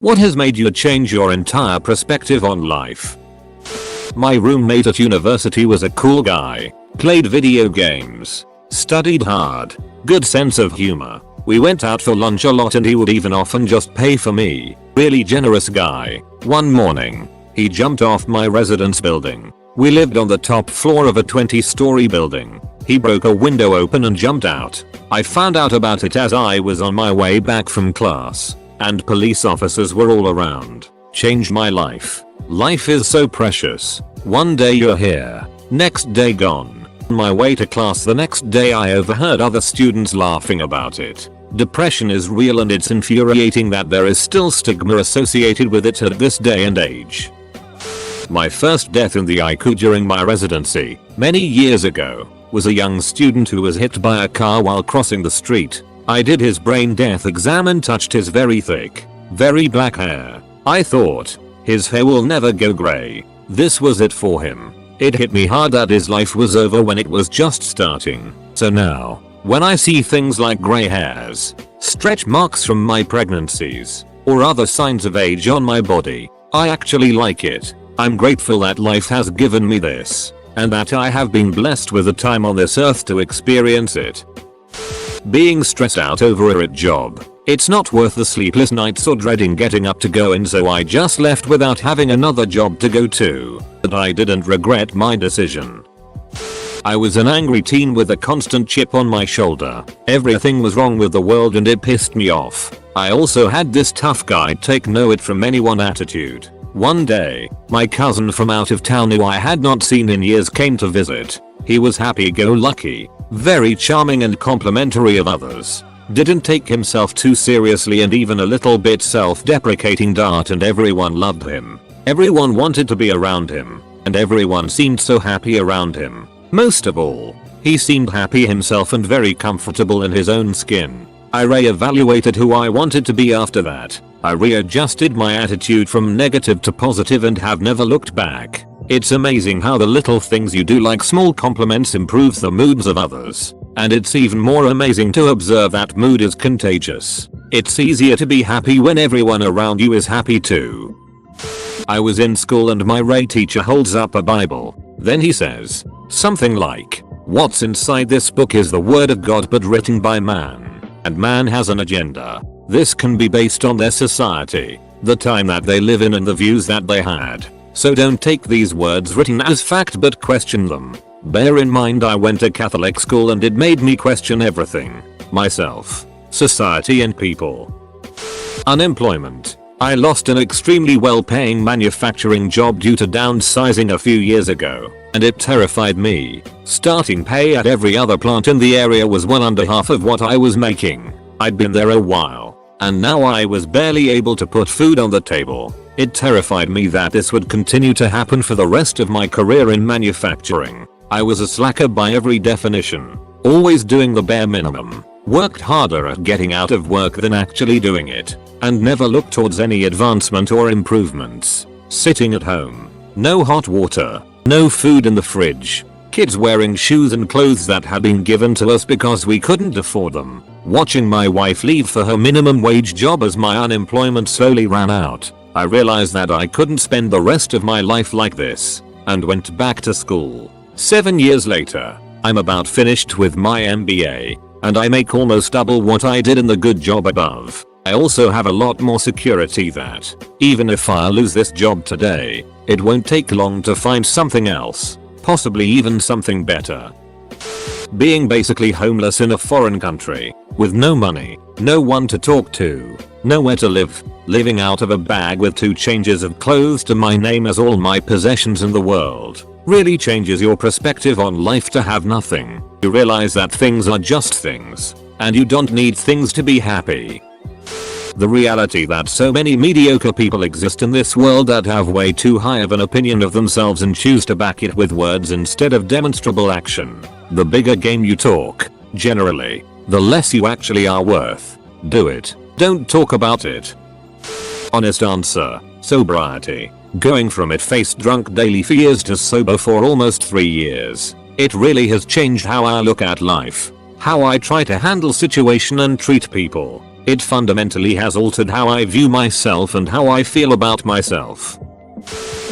What has made you change your entire perspective on life? My roommate at university was a cool guy, played video games, studied hard, good sense of humor. We went out for lunch a lot and he would even often just pay for me. Really generous guy. One morning, he jumped off my residence building. We lived on the top floor of a 20-story building. He broke a window open and jumped out. I found out about it as I was on my way back from class, and police officers were all around. Changed my life. Life is so precious. One day you're here, next day gone. On my way to class the next day I overheard other students laughing about it. Depression is real and it's infuriating that there is still stigma associated with it at this day and age. My first death in the ICU during my residency, many years ago, was a young student who was hit by a car while crossing the street. I did his brain death exam and touched his very thick, very black hair. I thought, his hair will never go grey. This was it for him. It hit me hard that his life was over when it was just starting. So now, when I see things like grey hairs, stretch marks from my pregnancies, or other signs of age on my body, I actually like it. I'm grateful that life has given me this, and that I have been blessed with the time on this earth to experience it. Being stressed out over a job. It's not worth the sleepless nights or dreading getting up to go in, so I just left without having another job to go to. But I didn't regret my decision. I was an angry teen with a constant chip on my shoulder. Everything was wrong with the world and it pissed me off. I also had this tough guy take no it from anyone attitude. One day, my cousin from out of town who I had not seen in years came to visit. He was happy-go-lucky, very charming and complimentary of others. Didn't take himself too seriously and even a little bit self-deprecating, and everyone loved him. Everyone wanted to be around him, and everyone seemed so happy around him. Most of all, he seemed happy himself and very comfortable in his own skin. I re-evaluated who I wanted to be after that. I readjusted my attitude from negative to positive and have never looked back. It's amazing how the little things you do, like small compliments, improves the moods of others. And it's even more amazing to observe that mood is contagious. It's easier to be happy when everyone around you is happy too. I was in school and my Ray teacher holds up a Bible. Then he says something like, "What's inside this book is the word of God but written by man. And man has an agenda. This can be based on their society, the time that they live in and the views that they had. So don't take these words written as fact but question them." Bear in mind I went to Catholic school and it made me question everything. Myself, society and people. Unemployment. I lost an extremely well-paying manufacturing job due to downsizing a few years ago, and it terrified me. Starting pay at every other plant in the area was well under half of what I was making. I'd been there a while, and now I was barely able to put food on the table. It terrified me that this would continue to happen for the rest of my career in manufacturing. I was a slacker by every definition, always doing the bare minimum, worked harder at getting out of work than actually doing it, and never looked towards any advancement or improvements. Sitting at home, no hot water, no food in the fridge, kids wearing shoes and clothes that had been given to us because we couldn't afford them, watching my wife leave for her minimum wage job as my unemployment slowly ran out. I realized that I couldn't spend the rest of my life like this, and went back to school. 7 years later, I'm about finished with my MBA, and I make almost double what I did in the good job above. I also have a lot more security that, even if I lose this job today, it won't take long to find something else, possibly even something better. Being basically homeless in a foreign country, with no money, no one to talk to, nowhere to live, living out of a bag with 2 changes of clothes to my name as all my possessions in the world, really changes your perspective on life to have nothing. You realize that things are just things, and you don't need things to be happy. The reality that so many mediocre people exist in this world that have way too high of an opinion of themselves and choose to back it with words instead of demonstrable action. The bigger game you talk, generally, the less you actually are worth. Do it. Don't talk about it. Honest answer. Sobriety. Going from it-faced drunk daily for years to sober for almost 3 years. It really has changed how I look at life, how I try to handle situation and treat people. It fundamentally has altered how I view myself and how I feel about myself.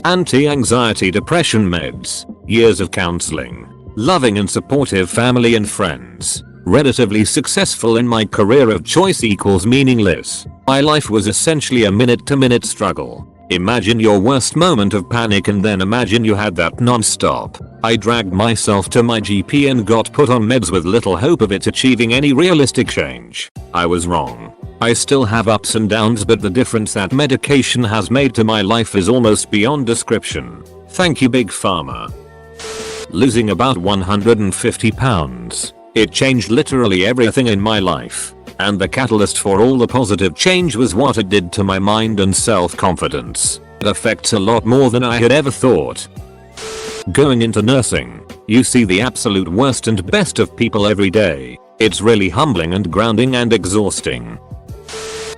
Anti-anxiety depression meds, years of counseling, loving and supportive family and friends, relatively successful in my career of choice equals meaningless. My life was essentially a minute-to-minute struggle. Imagine your worst moment of panic and then imagine you had that non-stop. I dragged myself to my GP and got put on meds with little hope of it achieving any realistic change. I was wrong. I still have ups and downs, but the difference that medication has made to my life is almost beyond description. Thank you, Big Pharma. Losing about 150 pounds. It changed literally everything in my life. And the catalyst for all the positive change was what it did to my mind and self-confidence. It affects a lot more than I had ever thought. Going into nursing, you see the absolute worst and best of people every day. It's really humbling and grounding and exhausting.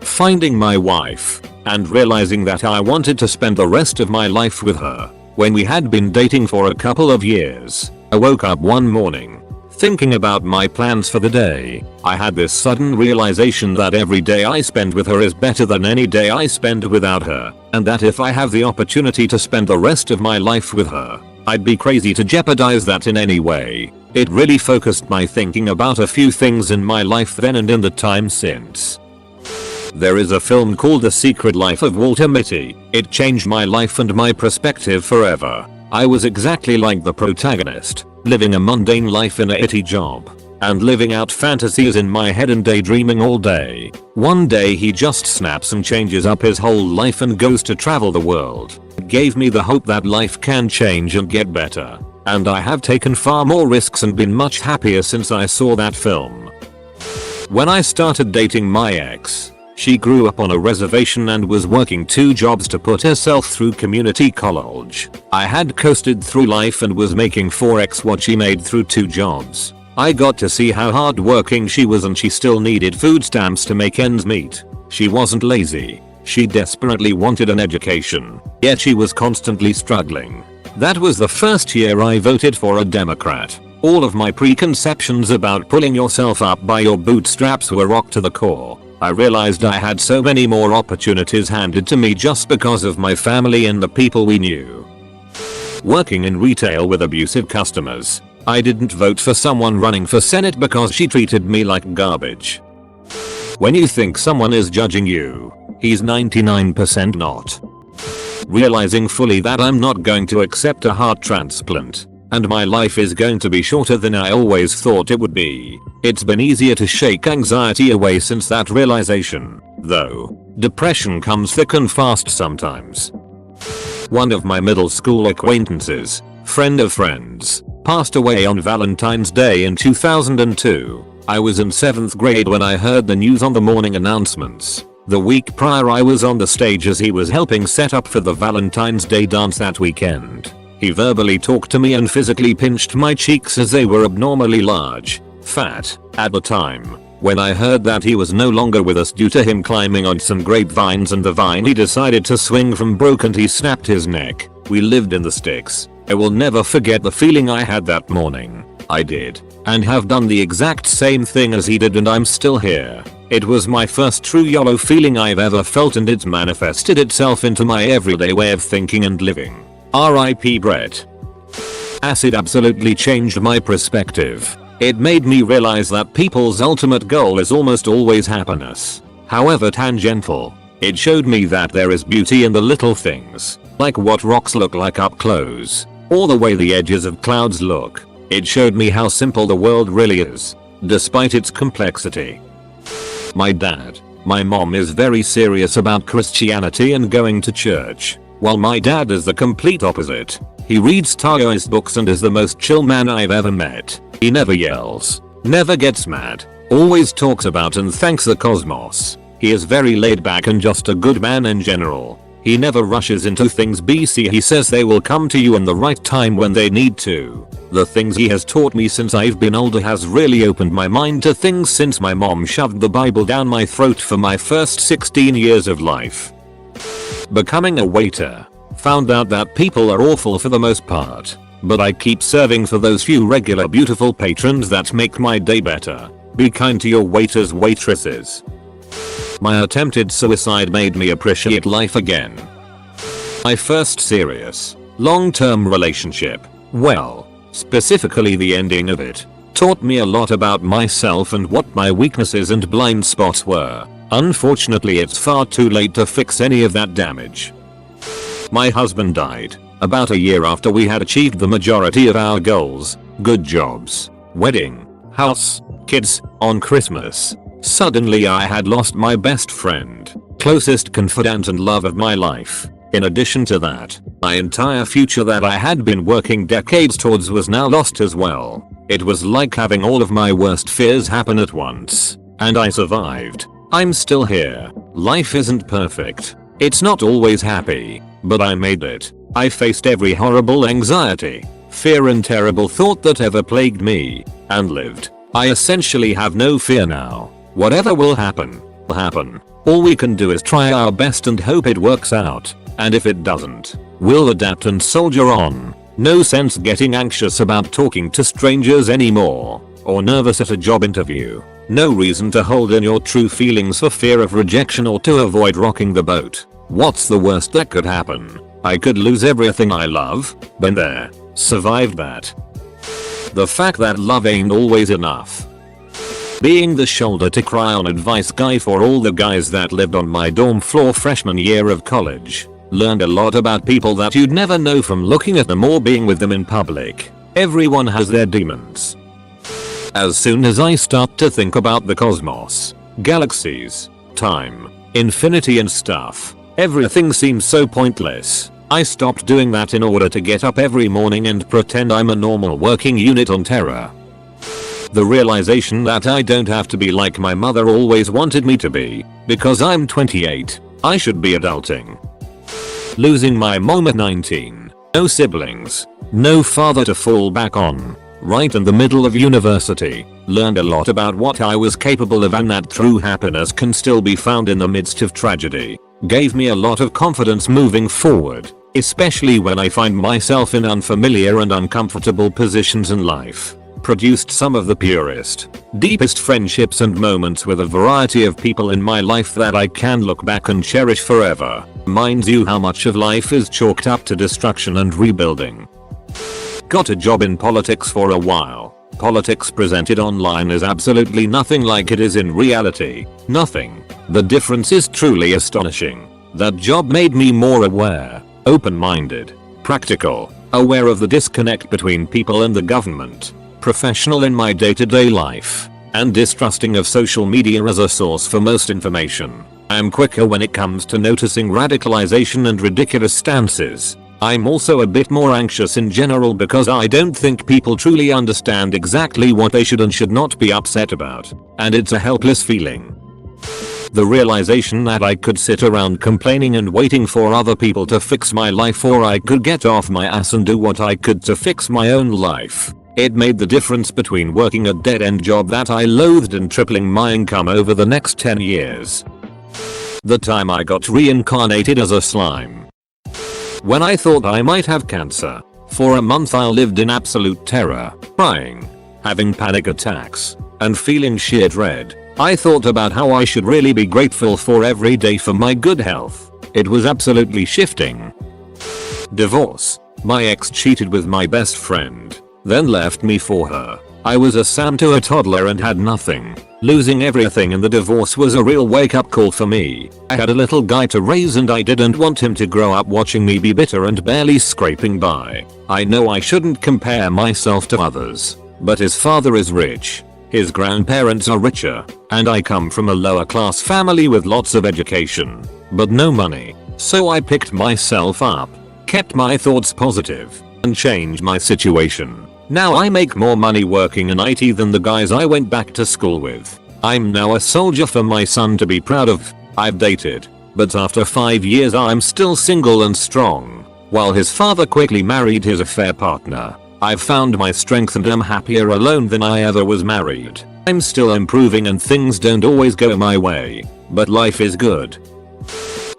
Finding my wife and realizing that I wanted to spend the rest of my life with her. When we had been dating for a couple of years, I woke up one morning thinking about my plans for the day. I had this sudden realization that every day I spend with her is better than any day I spend without her, and that if I have the opportunity to spend the rest of my life with her, I'd be crazy to jeopardize that in any way. It really focused my thinking about a few things in my life then and in the time since. There is a film called The Secret Life of Walter Mitty. It changed my life and my perspective forever. I was exactly like the protagonist, living a mundane life in a shitty job, and living out fantasies in my head and daydreaming all day. One day he just snaps and changes up his whole life and goes to travel the world. It gave me the hope that life can change and get better. And I have taken far more risks and been much happier since I saw that film. When I started dating my ex, she grew up on a reservation and was working 2 jobs to put herself through community college. I had coasted through life and was making 4x what she made through 2 jobs. I got to see how hardworking she was, and she still needed food stamps to make ends meet. She wasn't lazy. She desperately wanted an education, yet she was constantly struggling. That was the first year I voted for a Democrat. All of my preconceptions about pulling yourself up by your bootstraps were rocked to the core. I realized I had so many more opportunities handed to me just because of my family and the people we knew. Working in retail with abusive customers, I didn't vote for someone running for Senate because she treated me like garbage. When you think someone is judging you, he's 99% not. Realizing fully that I'm not going to accept a heart transplant, and my life is going to be shorter than I always thought it would be. It's been easier to shake anxiety away since that realization, though depression comes thick and fast sometimes. One of my middle school acquaintances, friend of friends, passed away on Valentine's Day in 2002. I was in 7th grade when I heard the news on the morning announcements. The week prior I was on the stage as he was helping set up for the Valentine's Day dance that weekend. He verbally talked to me and physically pinched my cheeks as they were abnormally large, fat, at the time. When I heard that he was no longer with us due to him climbing on some grapevines and the vine he decided to swing from broke and he snapped his neck. We lived in the sticks. I will never forget the feeling I had that morning. I did, and have done the exact same thing as he did, and I'm still here. It was my first true YOLO feeling I've ever felt, and it's manifested itself into my everyday way of thinking and living. R.I.P. Brett. Acid absolutely changed my perspective. It made me realize that people's ultimate goal is almost always happiness, however tangential. It showed me that there is beauty in the little things, like what rocks look like up close, or the way the edges of clouds look. It showed me how simple the world really is, despite its complexity. My mom is very serious about Christianity and going to church, while my dad is the complete opposite. He reads Taoist books and is the most chill man I've ever met. He never yells, never gets mad, always talks about and thanks the cosmos. He is very laid back and just a good man in general. He never rushes into things BC. He says they will come to you in the right time when they need to. The things he has taught me since I've been older has really opened my mind to things since my mom shoved the Bible down my throat for my first 16 years of life. Becoming a waiter. Found out that people are awful for the most part, but I keep serving for those few regular beautiful patrons that make my day better. Be kind to your waiters, waitresses. My attempted suicide made me appreciate life again. My first serious, long-term relationship, well, specifically the ending of it, taught me a lot about myself and what my weaknesses and blind spots were. Unfortunately, it's far too late to fix any of that damage. My husband died about a year after we had achieved the majority of our goals, good jobs, wedding, house, kids, on Christmas. Suddenly I had lost my best friend, closest confidant and love of my life. In addition to that, my entire future that I had been working decades towards was now lost as well. It was like having all of my worst fears happen at once. And I survived. I'm still here. Life isn't perfect. It's not always happy, but I made it. I faced every horrible anxiety, fear and terrible thought that ever plagued me, and lived. I essentially have no fear now. Whatever will happen, will happen. All we can do is try our best and hope it works out. And if it doesn't, we'll adapt and soldier on. No sense getting anxious about talking to strangers anymore, or nervous at a job interview. No reason to hold in your true feelings for fear of rejection or to avoid rocking the boat. What's the worst that could happen? I could lose everything I love. Been there. Survived that. The fact that love ain't always enough. Being the shoulder to cry on advice guy for all the guys that lived on my dorm floor freshman year of college. Learned a lot about people that you'd never know from looking at them or being with them in public. Everyone has their demons. As soon as I start to think about the cosmos, galaxies, time, infinity and stuff, everything seems so pointless. I stopped doing that in order to get up every morning and pretend I'm a normal working unit on Terra. The realization that I don't have to be like my mother always wanted me to be, because I'm 28, I should be adulting. Losing my mom at 19, no siblings, no father to fall back on, right in the middle of university, learned a lot about what I was capable of and that true happiness can still be found in the midst of tragedy. Gave me a lot of confidence moving forward, especially when I find myself in unfamiliar and uncomfortable positions in life. Produced some of the purest, deepest friendships and moments with a variety of people in my life that I can look back and cherish forever. Reminds you how much of life is chalked up to destruction and rebuilding. Got a job in politics for a while. Politics presented online is absolutely nothing like it is in reality. Nothing. The difference is truly astonishing. That job made me more aware, open-minded, practical, aware of the disconnect between people and the government, professional in my day-to-day life, and distrusting of social media as a source for most information. I'm quicker when it comes to noticing radicalization and ridiculous stances. I'm also a bit more anxious in general because I don't think people truly understand exactly what they should and should not be upset about, and it's a helpless feeling. The realization that I could sit around complaining and waiting for other people to fix my life, or I could get off my ass and do what I could to fix my own life. It made the difference between working a dead-end job that I loathed and tripling my income over the next 10 years. The time I got reincarnated as a slime. When I thought I might have cancer, for a month I lived in absolute terror, crying, having panic attacks, and feeling sheer dread. I thought about how I should really be grateful for every day for my good health. It was absolutely shifting. Divorce. My ex cheated with my best friend, then left me for her. I was a Sam to a toddler and had nothing. Losing everything in the divorce was a real wake-up call for me. I had a little guy to raise and I didn't want him to grow up watching me be bitter and barely scraping by. I know I shouldn't compare myself to others, but his father is rich, his grandparents are richer, and I come from a lower class family with lots of education, but no money. So I picked myself up, kept my thoughts positive, and changed my situation. Now I make more money working in IT than the guys I went back to school with. I'm now a soldier for my son to be proud of. I've dated, but after 5 years I'm still single and strong. While his father quickly married his affair partner, I've found my strength and am happier alone than I ever was married. I'm still improving and things don't always go my way, but life is good.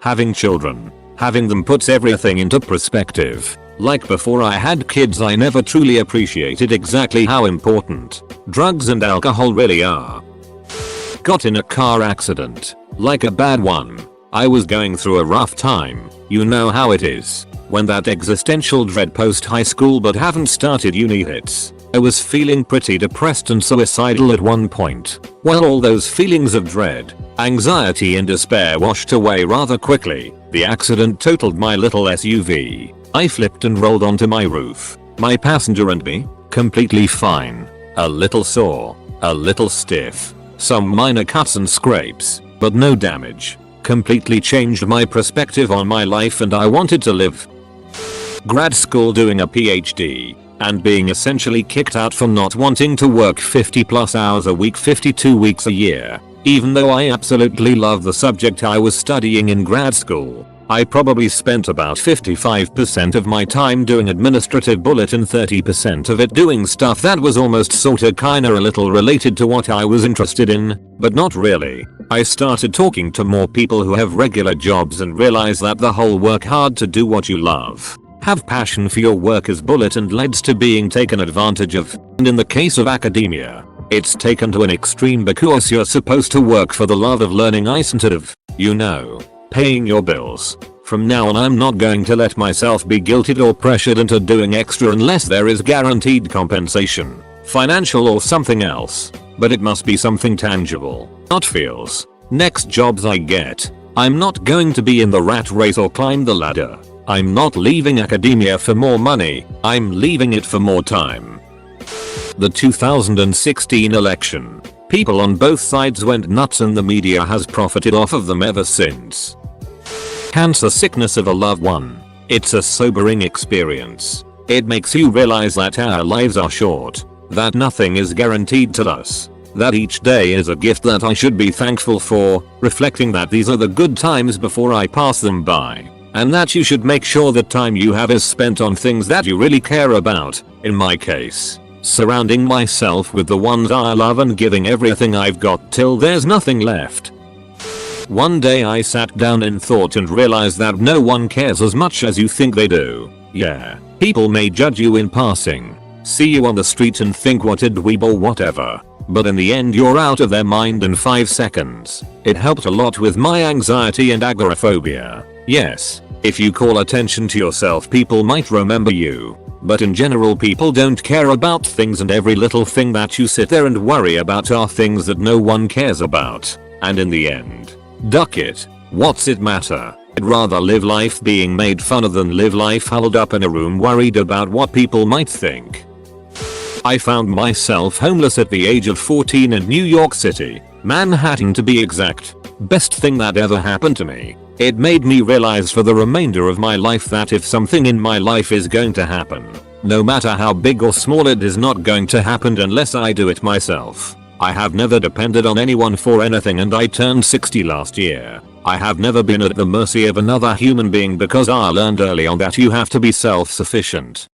Having children, having them puts everything into perspective. Like before I had kids, I never truly appreciated exactly how important drugs and alcohol really are. Got in a car accident. Like a bad one. I was going through a rough time. You know how it is. When that existential dread post high school but haven't started uni hits. I was feeling pretty depressed and suicidal at one point. Well, all those feelings of dread, anxiety and despair washed away rather quickly. The accident totaled my little SUV. I flipped and rolled onto my roof. My passenger and me, completely fine. A little sore, a little stiff, some minor cuts and scrapes, but no damage. Completely changed my perspective on my life and I wanted to live. Grad school doing a PhD. And being essentially kicked out for not wanting to work 50+ hours a week 52 weeks a year. Even though I absolutely love the subject I was studying in grad school, I probably spent about 55% of my time doing administrative bullet and 30% of it doing stuff that was almost sorta kinda a little related to what I was interested in, but not really. I started talking to more people who have regular jobs and realized that the whole work hard to do what you love. Have passion for your work is bullet and leads to being taken advantage of, and in the case of academia, it's taken to an extreme because you're supposed to work for the love of learning instead of, you know, paying your bills. From now on I'm not going to let myself be guilted or pressured into doing extra unless there is guaranteed compensation, financial or something else, but it must be something tangible, not feels. Next jobs I get, I'm not going to be in the rat race or climb the ladder. I'm not leaving academia for more money, I'm leaving it for more time. The 2016 election. People on both sides went nuts and the media has profited off of them ever since. Cancer sickness of a loved one. It's a sobering experience. It makes you realize that our lives are short, that nothing is guaranteed to us, that each day is a gift that I should be thankful for, reflecting that these are the good times before I pass them by. And that you should make sure the time you have is spent on things that you really care about, in my case, surrounding myself with the ones I love and giving everything I've got till there's nothing left. One day I sat down and thought and realized that no one cares as much as you think they do. Yeah, people may judge you in passing, see you on the street and think what a dweeb or whatever, but in the end you're out of their mind in 5 seconds. It helped a lot with my anxiety and agoraphobia. Yes, if you call attention to yourself people might remember you, but in general people don't care about things and every little thing that you sit there and worry about are things that no one cares about, and in the end, duck it. What's it matter? I'd rather live life being made fun of than live life huddled up in a room worried about what people might think. I found myself homeless at the age of 14 in New York City, Manhattan to be exact. Best thing that ever happened to me. It made me realize for the remainder of my life that if something in my life is going to happen, no matter how big or small it is not going to happen unless I do it myself. I have never depended on anyone for anything and I turned 60 last year. I have never been at the mercy of another human being because I learned early on that you have to be self-sufficient.